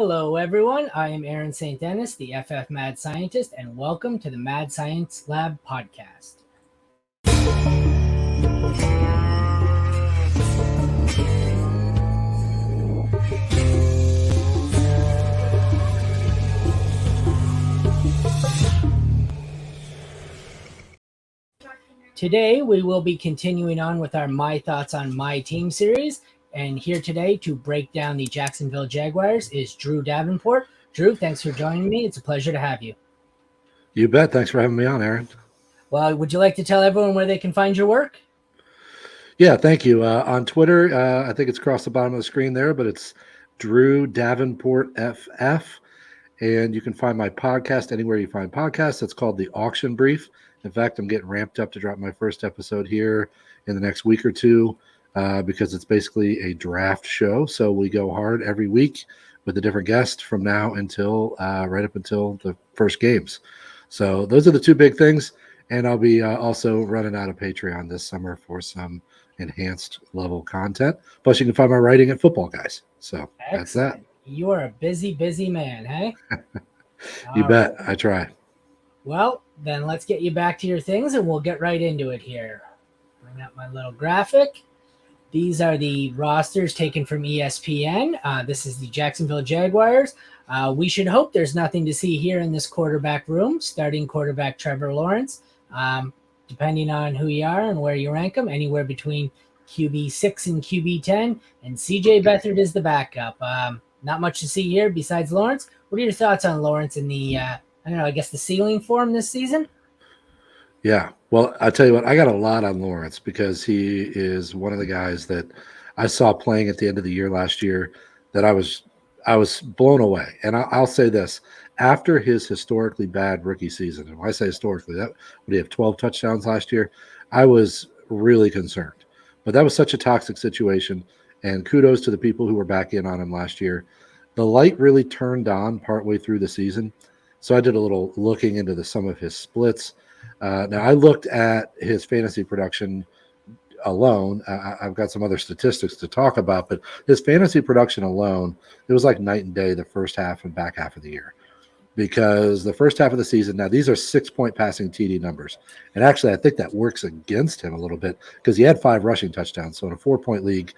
Hello, everyone. I am Aaron St. Dennis, the FF Mad Scientist, and welcome to the Mad Science Lab podcast. Today, we will be continuing on with our My Thoughts on My Team series. And here today to break down the Jacksonville Jaguars is Drew Davenport. Drew, thanks for joining me. It's a pleasure to have you. You bet. Thanks for having me on, Aaron. Well, would you like to tell everyone where they can find your work? Yeah, thank you. On Twitter, I think it's across the bottom of the screen there, but it's Drew Davenport FF. And you can find my podcast anywhere you find podcasts. It's called The Auction Brief. In fact, I'm getting ramped up to drop my first episode here in the next week or two because it's basically a draft show. So we go hard every week with a different guest from now until right up until the first games. So those are the two big things. And I'll be also running out of Patreon this summer for some enhanced level content. Plus, you can find my writing at Football Guys. So That's that. You are a busy, busy man, hey? You bet. I try. Well, then let's get you back to your things and we'll get right into it here. Bring up my little graphic. These are the rosters taken from ESPN. This is the Jacksonville Jaguars. We should hope there's nothing to see here in this quarterback room. Starting quarterback Trevor Lawrence. Depending on who you are and where you rank them, anywhere between QB 6 and QB 10. And CJ Beathard is the backup. Not much to see here besides Lawrence. What are your thoughts on Lawrence in the, I guess the ceiling for him this season? Yeah. Well, I'll tell you what, I got a lot on Lawrence because he is one of the guys that I saw playing at the end of the year last year that I was blown away. And I'll say this, after his historically bad rookie season, and when I say historically, that would he have 12 touchdowns last year? I was really concerned. But that was such a toxic situation. And kudos to the people who were back in on him last year. The light really turned on partway through the season. So I did a little looking into some of his splits. Now, I looked at his fantasy production alone. I've got some other statistics to talk about, but his fantasy production alone, it was like night and day the first half and back half of the year. Because the first half of the season, now these are 6-point passing TD numbers. And actually, I think that works against him a little bit because he had 5 rushing touchdowns. So in a 4-point league,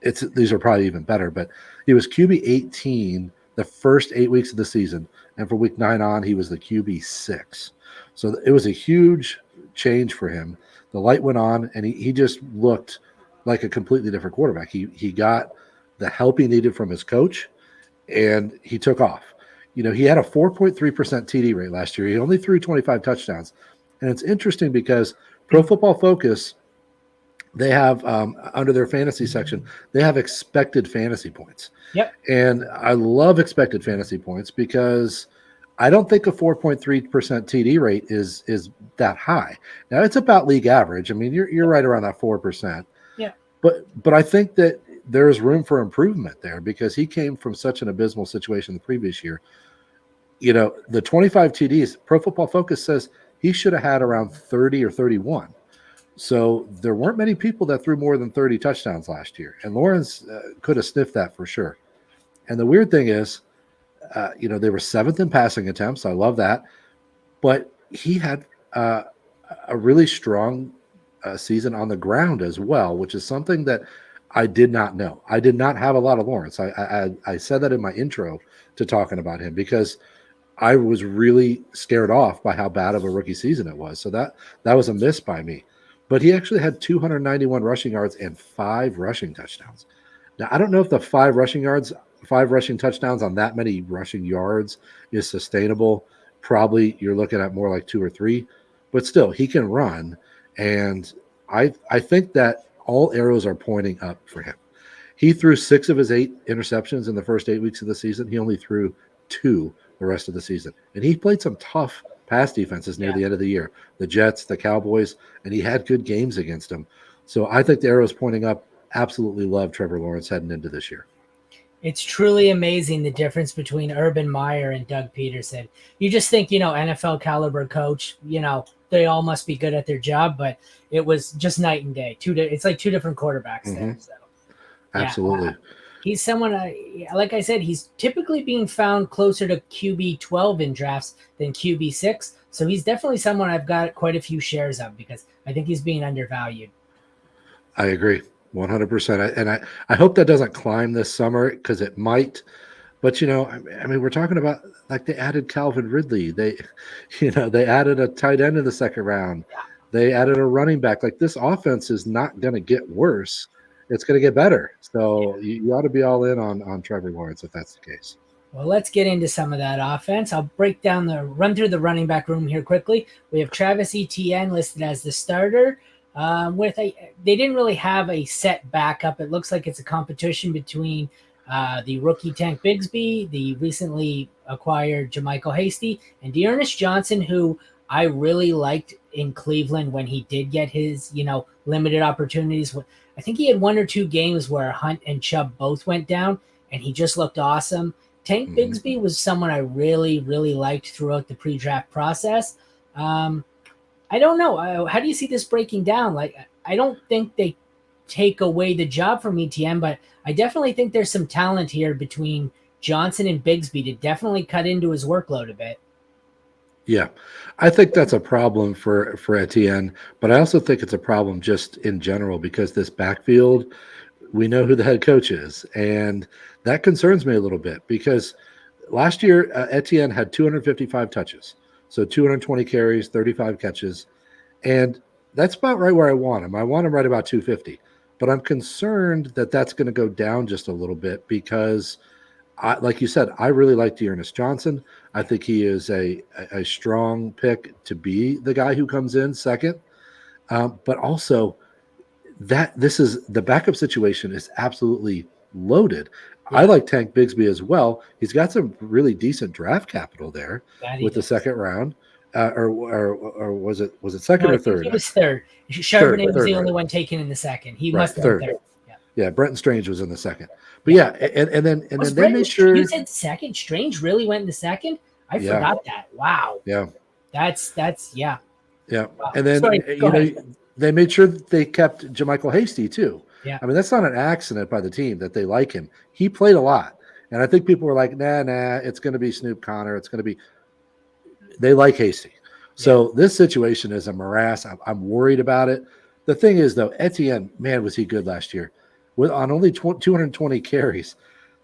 these are probably even better. But he was QB 18 the first 8 weeks of the season. And for week 9 on, he was the QB 6. So it was a huge change for him. The light went on, and he just looked like a completely different quarterback. He got the help he needed from his coach, and he took off. You know, he had a 4.3% TD rate last year. He only threw 25 touchdowns. And it's interesting because Pro Football Focus, they have, under their fantasy section, they have expected fantasy points. Yep. And I love expected fantasy points because I don't think a 4.3% TD rate is that high. Now, it's about league average. I mean, you're right around that 4%. Yeah. But I think that there's room for improvement there because he came from such an abysmal situation the previous year. You know, the 25 TDs, Pro Football Focus says he should have had around 30 or 31. So there weren't many people that threw more than 30 touchdowns last year. And Lawrence could have sniffed that for sure. And the weird thing is, they were 7th in passing attempts. I love that. But he had a really strong season on the ground as well, which is something that I did not know. I did not have a lot of Lawrence. I said that in my intro to talking about him because I was really scared off by how bad of a rookie season it was. So that was a miss by me. But he actually had 291 rushing yards and 5 rushing touchdowns. Now, I don't know if the 5 rushing touchdowns on that many rushing yards is sustainable. Probably you're looking at more like 2 or 3. But still, he can run. And I think that all arrows are pointing up for him. He threw 6 of his 8 interceptions in the first 8 weeks of the season. He only threw 2 the rest of the season. And he played some tough pass defenses near the end of the year. The Jets, the Cowboys, and he had good games against them. So I think the arrow's pointing up. Absolutely love Trevor Lawrence heading into this year. It's truly amazing the difference between Urban Meyer and Doug Peterson. You just think, NFL caliber coach, they all must be good at their job, but it was just night and day. It's like 2 different quarterbacks there. So, Absolutely. He's someone, like I said, he's typically being found closer to QB 12 in drafts than QB 6. So he's definitely someone I've got quite a few shares of because I think he's being undervalued. I agree 100%. And I hope that doesn't climb this summer because it might. But I mean, we're talking about like they added Calvin Ridley. They, they added a tight end in the second round. They added a running back. Like this offense is not going to get worse. It's going to get better. So you ought to be all in on Trevor Lawrence if that's the case. Well, let's get into some of that offense. I'll run through the running back room here quickly. We have Travis Etienne listed as the starter. They didn't really have a set backup. It looks like it's a competition between the rookie Tank Bigsby, the recently acquired Jermichael Hasty, and Dearness Johnson, who I really liked in Cleveland when he did get his, limited opportunities. I think he had one or two games where Hunt and Chubb both went down, and he just looked awesome. Tank Bigsby was someone I really, really liked throughout the pre-draft process. I don't know. How do you see this breaking down? Like, I don't think they take away the job from ETN, but I definitely think there's some talent here between Johnson and Bigsby to definitely cut into his workload a bit. Yeah, I think that's a problem for Etienne, but I also think it's a problem just in general because this backfield, we know who the head coach is, and that concerns me a little bit because last year Etienne had 255 touches, so 220 carries, 35 catches, and that's about right where I want him. I want him right about 250, but I'm concerned that that's going to go down just a little bit because like you said, I really like Dearness Johnson. I think he is a strong pick to be the guy who comes in second. But also that this is the backup situation is absolutely loaded. Yeah. I like Tank Bigsby as well. He's got some really decent draft capital there with the second round. Or was it second or third? It was third. Charbonnet was the only one taken in the second. He must have been third. Yeah, Brenton Strange was in the second. But and then they made sure you said second. Strange really went in the second. I forgot that. Wow. Yeah. That's yeah. Wow. And then they made sure that they kept Jermichael Hasty too. Yeah. I mean, that's not an accident by the team that they like him. He played a lot. And I think people were like, nah, it's going to be Snoop Connor. It's going to be – they like Hasty. So this situation is a morass. I'm worried about it. The thing is, though, Etienne, man, was he good last year. On only 220 carries,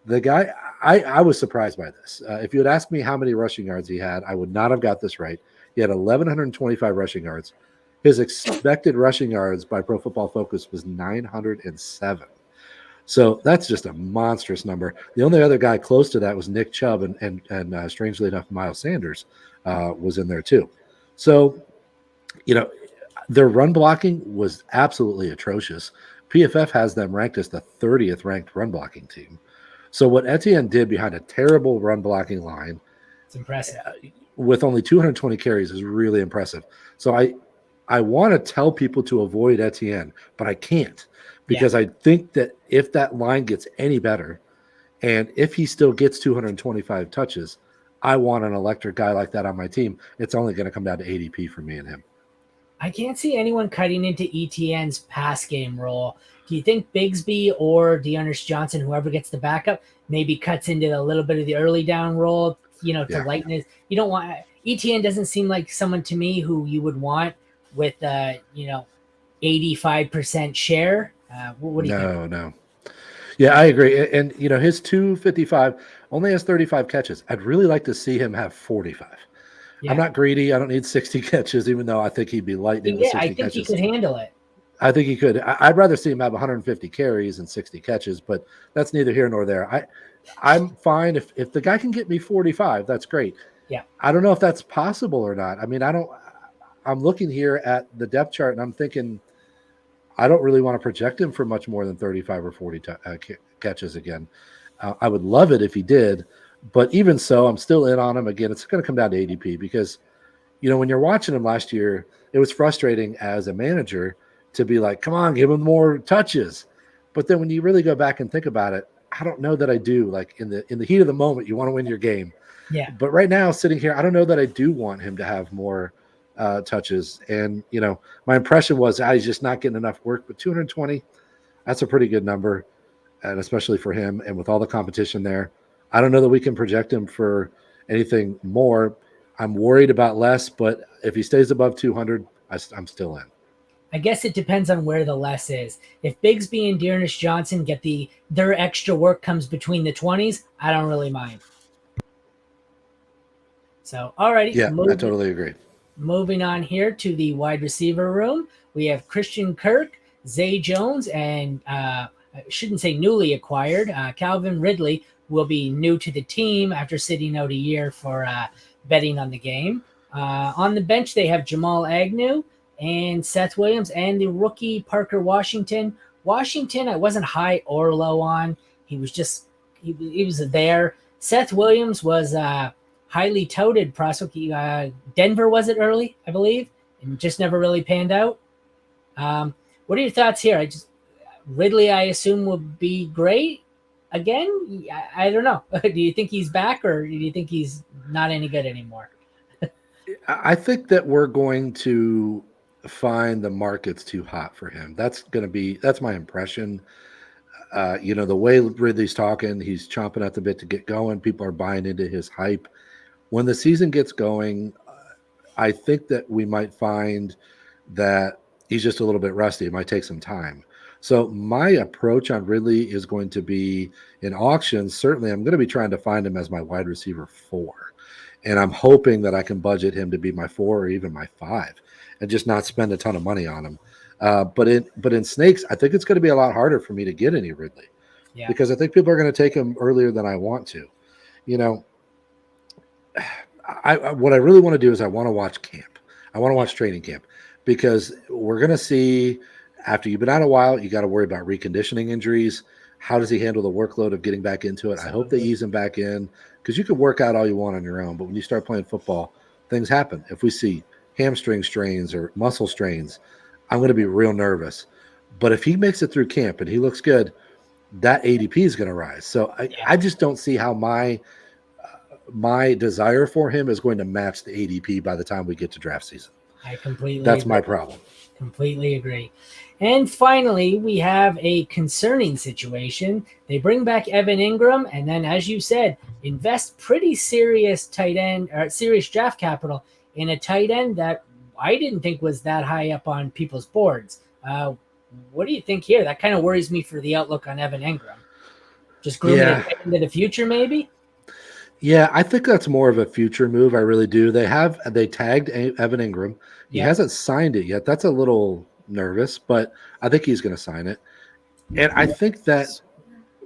the guy – I was surprised by this. If you had asked me how many rushing yards he had, I would not have got this right. He had 1,125 rushing yards. His expected rushing yards by Pro Football Focus was 907. So that's just a monstrous number. The only other guy close to that was Nick Chubb, and strangely enough, Miles Sanders was in there too. So, their run blocking was absolutely atrocious. PFF has them ranked as the 30th ranked run blocking team. So what Etienne did behind a terrible run blocking line, it's impressive. With only 220 carries is really impressive. So I want to tell people to avoid Etienne, but I can't because I think that if that line gets any better and if he still gets 225 touches, I want an electric guy like that on my team. It's only going to come down to ADP for me and him. I can't see anyone cutting into Etienne's pass game role. Do you think Bigsby or Dearness Johnson, whoever gets the backup, maybe cuts into a little bit of the early down role, to lighten it? You don't want Etienne doesn't seem like someone to me who you would want with 85% share. What do you think? No. Yeah, I agree. And his 255 only has 35 catches. I'd really like to see him have 45. Yeah. I'm not greedy. I don't need 60 catches, even though I think he'd be lightning with 60 catches. I think he could handle it. I think he could. I'd rather see him have 150 carries and 60 catches, but that's neither here nor there. I'm fine if the guy can get me 45, that's great. Yeah. I don't know if that's possible or not. I mean, I'm looking here at the depth chart and I'm thinking I don't really want to project him for much more than 35 or 40 catches again. I would love it if he did, but even so, I'm still in on him. Again, it's going to come down to ADP because, when you're watching him last year, it was frustrating as a manager to be like, come on, give him more touches. But then when you really go back and think about it, I don't know that I do. Like in the heat of the moment, you want to win your game. Yeah. But right now, sitting here, I don't know that I do want him to have more touches. And, my impression was he's just not getting enough work. But 220, that's a pretty good number. and especially for him, and with all the competition there, I don't know that we can project him for anything more. I'm worried about less, but if he stays above 200, I'm still in. I guess it depends on where the less is. If Bigsby and Dearness Johnson get their extra work comes between the 20s, I don't really mind. So, alrighty. Yeah, I totally agree. Moving on here to the wide receiver room, we have Christian Kirk, Zay Jones, and I shouldn't say newly acquired. Calvin Ridley will be new to the team after sitting out a year for betting on the game. On the bench, they have Jamal Agnew and Seth Williams and the rookie Parker Washington. Washington, I wasn't high or low on. He was just he was there. Seth Williams was highly touted prospect. Denver was it early, I believe, and just never really panned out. What are your thoughts here? Ridley, I assume, will be great again. I don't know. Do you think he's back, or do you think he's not any good anymore? I think that we're going to find the market's too hot for him. That's my impression. The way Ridley's talking, he's chomping at the bit to get going. People are buying into his hype. When the season gets going, I think that we might find that he's just a little bit rusty. It might take some time. So my approach on Ridley is going to be in auctions. Certainly, I'm going to be trying to find him as my wide receiver 4. And I'm hoping that I can budget him to be my 4 or even my 5 and just not spend a ton of money on him. But in snakes, I think it's going to be a lot harder for me to get any Ridley because I think people are going to take him earlier than I want to. What I really want to do is I want to watch camp. I want to watch training camp because we're going to see after you've been out a while, you got to worry about reconditioning injuries. How does he handle the workload of getting back into it? I hope they ease him back in because you can work out all you want on your own. But when you start playing football, things happen. If we see hamstring strains or muscle strains, I'm going to be real nervous. But if he makes it through camp and he looks good, that ADP is going to rise. So I just don't see how my desire for him is going to match the ADP by the time we get to draft season. That's my problem. Completely agree. And finally, we have a concerning situation. They bring back Evan Ingram, and then, as you said, invest pretty serious tight end or serious draft capital in a tight end that I didn't think was that high up on people's boards. What do you think here? That kind of worries me for the outlook on Evan Ingram. Just grooming it into the future, maybe? Yeah, I think that's more of a future move. I really do. They tagged Evan Ingram. He hasn't signed it yet. That's a little nervous, but I think he's going to sign it. And I think that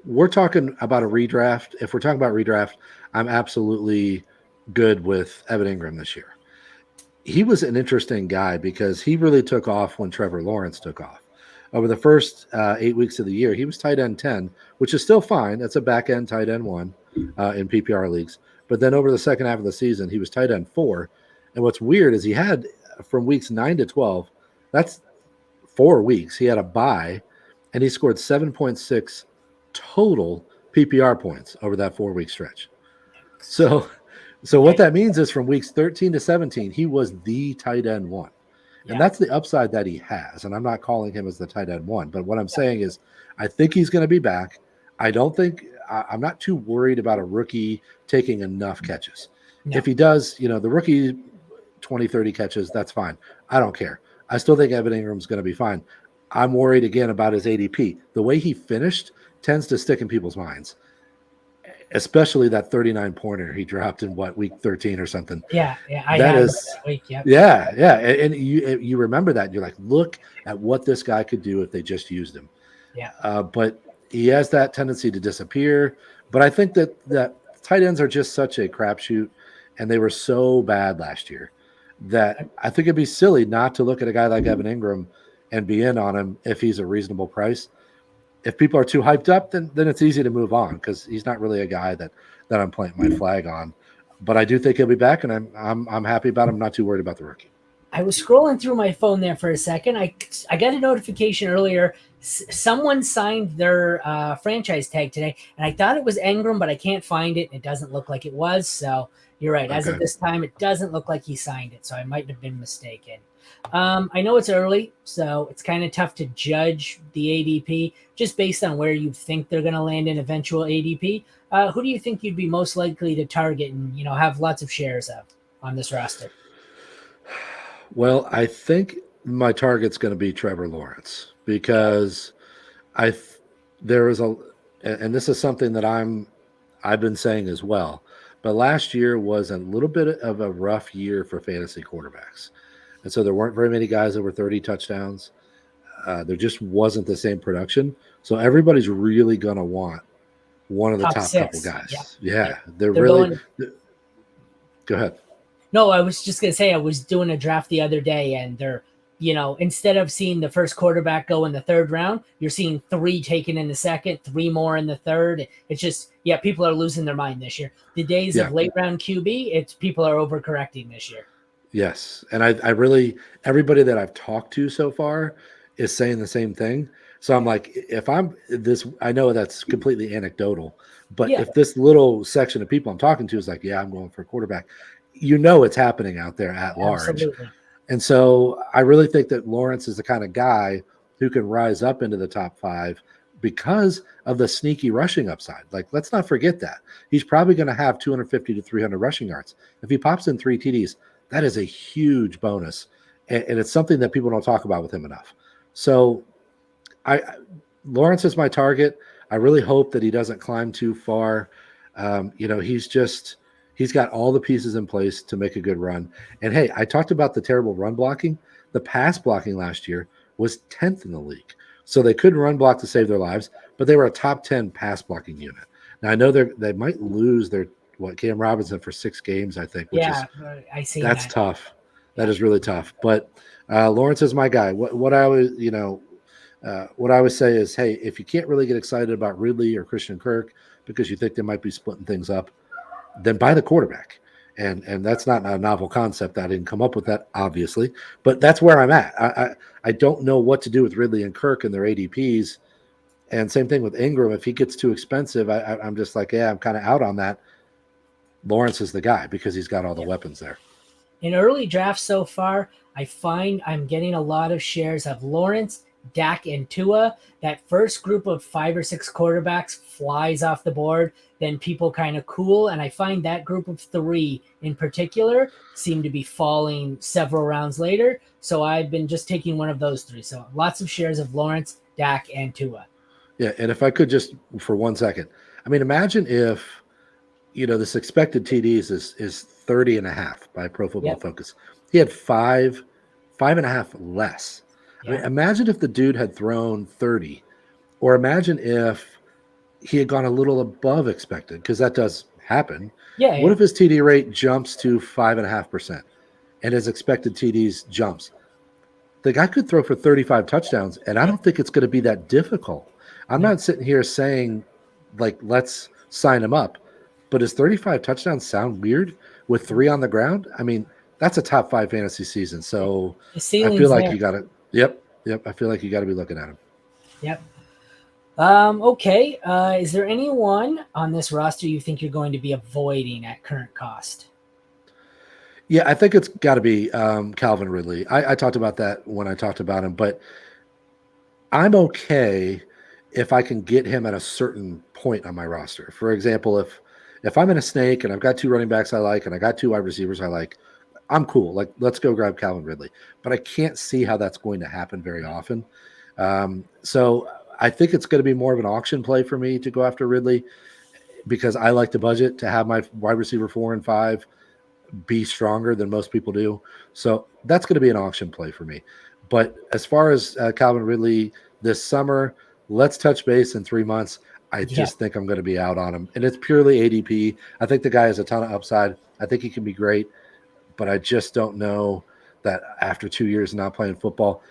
we're talking about a redraft. If we're talking about redraft, I'm absolutely good with Evan Ingram this year. He was an interesting guy because he really took off when Trevor Lawrence took off. Over the first 8 weeks of the year, he was tight end 10, which is still fine. That's a back end tight end 1 in PPR leagues. But then over the second half of the season, he was tight end 4. And what's weird is he had from weeks 9 to 12, that's 4 weeks. He had a bye, and he scored 7.6 total PPR points over that 4-week stretch. So what that means is from weeks 13 to 17, he was the tight end 1. And that's the upside that he has. And I'm not calling him as the tight end 1. But what I'm saying is I think he's going to be back. I'm not too worried about a rookie taking enough catches. No. If he does, the rookie 20, 30 catches, that's fine. I don't care. I still think Evan Ingram's going to be fine. I'm worried again about his ADP. The way he finished tends to stick in people's minds, especially that 39-pointer he dropped in week 13 or something. Yeah. That week. Yep. Yeah. And you remember that. And you're like, look at what this guy could do if they just used him. Yeah. But he has that tendency to disappear. But I think that tight ends are just such a crapshoot, and they were so bad last year that I think it'd be silly not to look at a guy like Evan Ingram and be in on him if he's a reasonable price. If people are too hyped up, then it's easy to move on because he's not really a guy that I'm planting my flag on. But I do think he'll be back, and I'm happy about him. I'm not too worried about the rookie. I was scrolling through my phone there for a second. I got a notification earlier someone signed their franchise tag today, and I thought it was Engram, but I can't find it. It doesn't look like it was. So you're right. As of Okay. this time, it doesn't look like he signed it. So I might have been mistaken. I know it's early, so it's kind of tough to judge the ADP just based on where you think they're going to land in eventual ADP. Who do you think you'd be most likely to target and have lots of shares of on this roster? Well, I think my target's going to be Trevor Lawrence Okay. because I th- there is a, and this is something that I've been saying as well. But last year was a little bit of a rough year for fantasy quarterbacks, and so there weren't very many guys that were 30 touchdowns. There just wasn't the same production. So everybody's really going to want one of the Top top couple six. Yep. guys. Yep. Yeah, they're They're really. going. Go ahead. No, I was just gonna say I was doing a draft the other day, and they're instead of seeing the first quarterback go in the third round, you're seeing three taken in the second, three more in the third. It's just people are losing their mind this year. The days Yeah. of late round QB, it's people are overcorrecting this year. Yes. And I really, everybody that I've talked to so far is saying the same thing. So I'm like, if I'm this, I know that's completely anecdotal, but Yeah, if this little section of people I'm talking to is like, yeah, I'm going for a quarterback, you know, it's happening out there at large. absolutely. And so I really think that Lawrence is the kind of guy who can rise up into the top five because of the sneaky rushing upside. Like, let's not forget that. He's probably going to have 250 to 300 rushing yards. If he pops in three TDs, that is a huge bonus. And it's something that people don't talk about with him enough. So I Lawrence is my target. I really hope that he doesn't climb too far. He's got all the pieces in place to make a good run. And hey, I talked about the terrible run blocking. The pass blocking last year was 10th in the league. So they couldn't run block to save their lives, but they were a top 10 pass blocking unit. Now I know they might lose their Cam Robinson for 6 games, I think, which is Yeah, I seen that's that. tough. That Yeah, is really tough. But Lawrence is my guy. What I would say is, hey, if you can't really get excited about Ridley or Christian Kirk because you think they might be splitting things up, then buy the quarterback. And that's not a novel concept. I didn't come up with that, obviously, but that's where I'm at. I don't know what to do with Ridley and Kirk and their ADPs. And same thing with Ingram. If he gets too expensive, I'm just like, yeah, I'm kind of out on that. Lawrence is the guy because he's got all the yeah. weapons there. In early drafts so far, I find I'm getting a lot of shares of Lawrence, Dak, and Tua. That first group of 5 or 6 quarterbacks flies off the board. Then people kind of cool. And I find that group of three in particular seem to be falling several rounds later. So I've been just taking one of those three. So lots of shares of Lawrence, Dak, and Tua. Yeah, and if I could just for 1 second, I mean, imagine if this expected TDs is 30 and a half by Pro Football Yep. Focus. He had five and a half less. I mean, Yeah. imagine if the dude had thrown 30, or imagine if he had gone a little above expected, because that does happen. Yeah. What Yeah. if his TD rate jumps to 5.5% and his expected TDs jumps? The guy could throw for 35 touchdowns, and I Yep. don't think it's going to be that difficult. I'm No. not sitting here saying, like, let's sign him up, but his 35 touchdowns sound weird with three on the ground? I mean, that's a top 5 fantasy season. So The I feel ceiling's like there. you got to, yep. I feel like you got to be looking at him. Yep. Okay. Is there anyone on this roster you think you're going to be avoiding at current cost? Yeah, I think it's got to be Calvin Ridley. I talked about that when I talked about him, but I'm okay if I can get him at a certain point on my roster. For example, if I'm in a snake and I've got 2 running backs I like and I got 2 wide receivers I like, I'm cool. Like, let's go grab Calvin Ridley. But I can't see how that's going to happen very often. So I think it's going to be more of an auction play for me to go after Ridley because I like the budget to have my wide receiver 4 and 5 be stronger than most people do. So that's going to be an auction play for me. But as far as Calvin Ridley this summer, let's touch base in 3 months. I Yeah. just think I'm going to be out on him. And it's purely ADP. I think the guy has a ton of upside. I think he can be great, but I just don't know that after 2 years not playing football.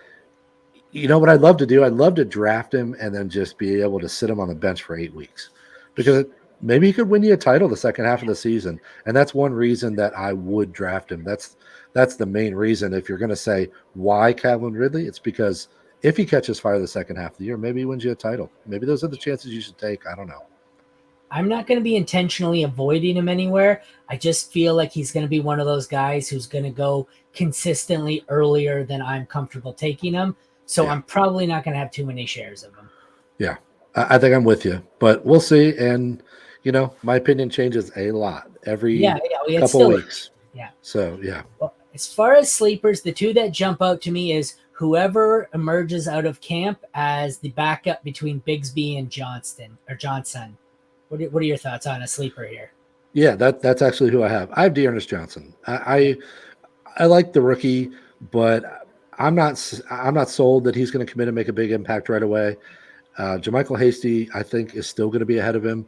You know what I'd love to do? I'd love to draft him and then just be able to sit him on the bench for 8 weeks because maybe he could win you a title the second half of the season. And that's one reason that I would draft him. That's the main reason. If you're going to say why Calvin Ridley, it's because if he catches fire the second half of the year, maybe he wins you a title. Maybe those are the chances you should take. I don't know. I'm not going to be intentionally avoiding him anywhere. I just feel like he's going to be one of those guys who's going to go consistently earlier than I'm comfortable taking him. So I'm probably not going to have too many shares of him. Yeah, I think I'm with you, but we'll see. And, my opinion changes a lot every couple weeks. Yeah. So, yeah. Well, as far as sleepers, the two that jump out to me is whoever emerges out of camp as the backup between Bigsby and Johnson. What are your thoughts on a sleeper here? Yeah, that's actually who I have. I have Dearness Johnson. I like the rookie, but I'm not sold that he's going to come in and make a big impact right away. JaMychal Hasty, I think, is still going to be ahead of him.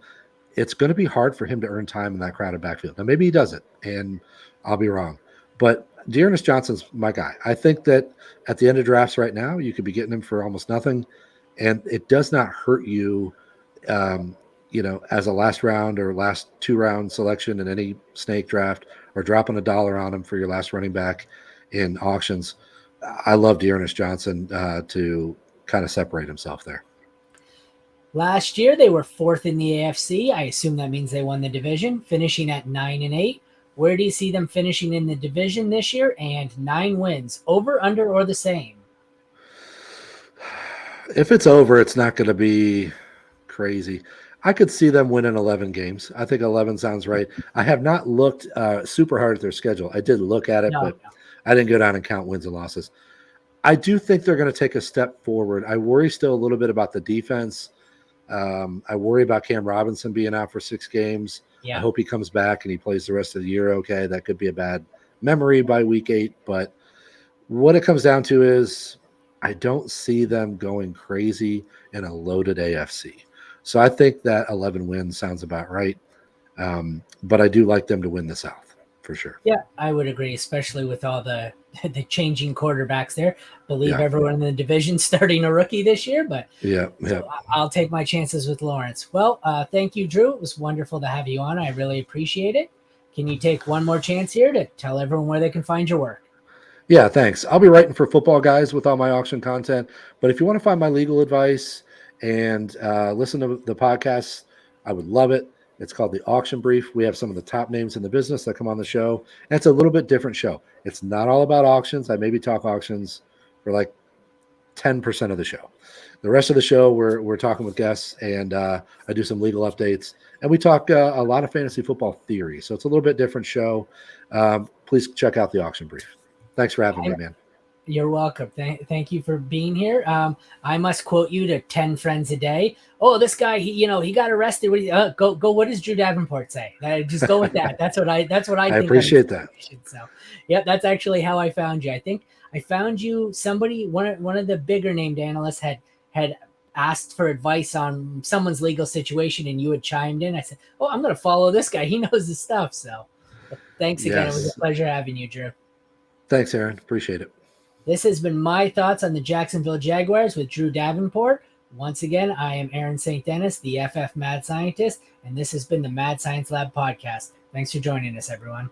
It's going to be hard for him to earn time in that crowded backfield. Now, maybe he does it, and I'll be wrong. But Dearness Johnson's my guy. I think that at the end of drafts right now, you could be getting him for almost nothing, and it does not hurt you, as a last round or last 2-round selection in any snake draft, or dropping $1 on him for your last running back in auctions. I love Dearness Johnson to kind of separate himself there. Last year, they were 4th in the AFC. I assume that means they won the division, finishing at 9-8. Where do you see them finishing in the division this year? And 9 wins, over, under, or the same? If it's over, it's not going to be crazy. I could see them winning 11 games. I think 11 sounds right. I have not looked super hard at their schedule. I did look at it, but I didn't go down and count wins and losses. I do think they're going to take a step forward. I worry still a little bit about the defense. I worry about Cam Robinson being out for 6 games. Yeah. I hope he comes back and he plays the rest of the year okay. That could be a bad memory by week 8. But what it comes down to is I don't see them going crazy in a loaded AFC. So I think that 11 wins sounds about right. But I do like them to win the South for sure. Yeah, I would agree, especially with all the changing quarterbacks there. Believe everyone in the division starting a rookie this year, but so I'll take my chances with Lawrence. Well, thank you, Drew. It was wonderful to have you on. I really appreciate it. Can you take one more chance here to tell everyone where they can find your work? Yeah, thanks. I'll be writing for Football Guys with all my auction content, but if you want to find my legal advice and listen to the podcast, I would love it. It's called The Auction Brief. We have some of the top names in the business that come on the show. And it's a little bit different show. It's not all about auctions. I maybe talk auctions for like 10% of the show. The rest of the show, we're talking with guests, and I do some legal updates. And we talk a lot of fantasy football theory. So it's a little bit different show. Please check out The Auction Brief. Thanks for having me, man. You're welcome. Thank you for being here. I must quote you to 10 friends a day. Oh, this guy, he got arrested. Go. What does Drew Davenport say? Just go with that. That's what I think. I appreciate that. So, that's actually how I found you. I think I found you. Somebody, one of the bigger named analysts had asked for advice on someone's legal situation, and you had chimed in. I said, "Oh, I'm going to follow this guy. He knows his stuff." So, thanks again. Yes. It was a pleasure having you, Drew. Thanks, Aaron. Appreciate it. This has been my thoughts on the Jacksonville Jaguars with Drew Davenport. Once again, I am Aaron St. Dennis, the FF Mad Scientist, and this has been the Mad Science Lab podcast. Thanks for joining us, everyone.